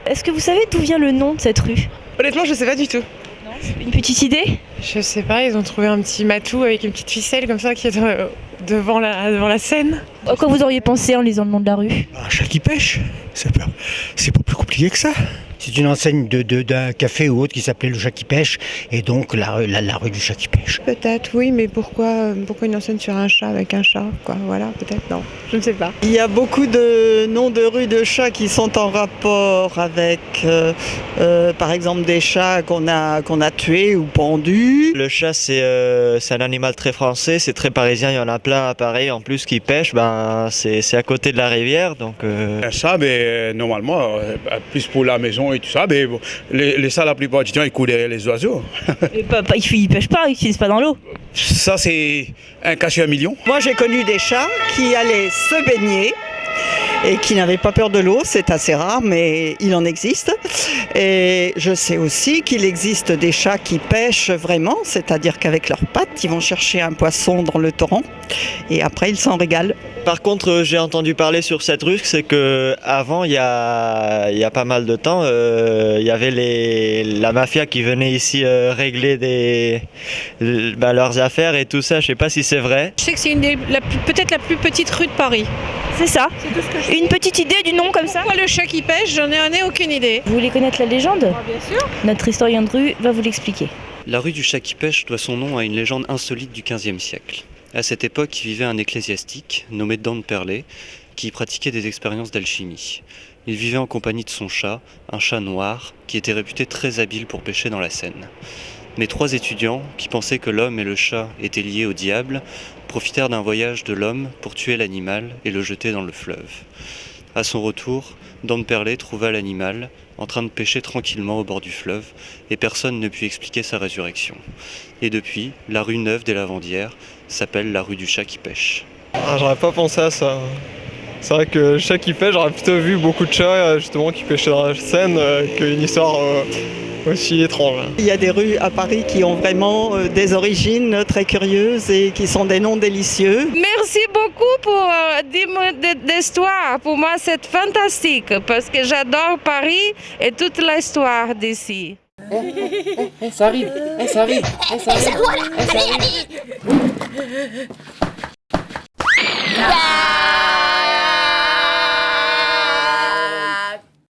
Est-ce que vous savez d'où vient le nom de cette rue? Honnêtement, je sais pas du tout. Une petite idée? Je sais pas, ils ont trouvé un petit matou avec une petite ficelle comme ça qui est devant la Seine. À quoi vous auriez pensé en lisant le nom de la rue? Un chat qui pêche, c'est pas plus compliqué que ça. C'est une enseigne d'un café ou autre qui s'appelait le Chat qui pêche, et donc la rue du Chat qui pêche. Peut-être, oui, mais pourquoi une enseigne sur un chat avec un chat, quoi? Voilà, peut-être, non, je ne sais pas. Il y a beaucoup de noms de rues de chats qui sont en rapport avec, par exemple, des chats qu'on a tués ou pendus. Le chat, c'est un animal très français, c'est très parisien, il y en a plein à Paris. En plus, qui pêche, c'est à côté de la rivière. Donc, Un chat, normalement, plus pour la maison et tout ça, bon, les chats, la plupart du temps, ils courent derrière les oiseaux. Ils pêchent pas, ils n'utilisent pas dans l'eau. Ça, c'est un cas sur un million. Moi, j'ai connu des chats qui allaient se baigner et qui n'avaient pas peur de l'eau. C'est assez rare, mais il en existe. Et je sais aussi qu'il existe des chats qui pêchent vraiment, c'est-à-dire qu'avec leurs pattes, ils vont chercher un poisson dans le torrent et après, ils s'en régalent. par contre, j'ai entendu parler sur cette rue, c'est que avant, il y a pas mal de temps, il y avait la mafia qui venait ici régler leurs affaires et tout ça. Je sais pas si c'est vrai. Je sais que c'est peut-être la plus petite rue de Paris. C'est ça. Une petite idée du nom comme ça? Pourquoi le chat qui pêche? J'en ai aucune idée. Vous voulez connaître la légende? Bien sûr. Notre historien de rue va vous l'expliquer. La rue du Chat qui pêche doit son nom à une légende insolite du XVe siècle. À cette époque, il vivait un ecclésiastique nommé Dom Perlet qui pratiquait des expériences d'alchimie. Il vivait en compagnie de son chat, un chat noir, qui était réputé très habile pour pêcher dans la Seine. Mais 3 étudiants, qui pensaient que l'homme et le chat étaient liés au diable, profitèrent d'un voyage de l'homme pour tuer l'animal et le jeter dans le fleuve. À son retour, Dom Perlet trouva l'animal en train de pêcher tranquillement au bord du fleuve et personne ne put expliquer sa résurrection. Et depuis, la rue Neuve des Lavandières s'appelle la rue du Chat qui pêche. J'aurais pas pensé à ça. C'est vrai que le chat qui pêche, j'aurais plutôt vu beaucoup de chats justement qui pêchaient dans la Seine qu'une histoire aussi étrange. Il y a des rues à Paris qui ont vraiment des origines très curieuses et qui sont des noms délicieux. Merci beaucoup pour l'histoire. Pour moi, c'est fantastique parce que j'adore Paris et toute l'histoire d'ici. Ça arrive. Yeah!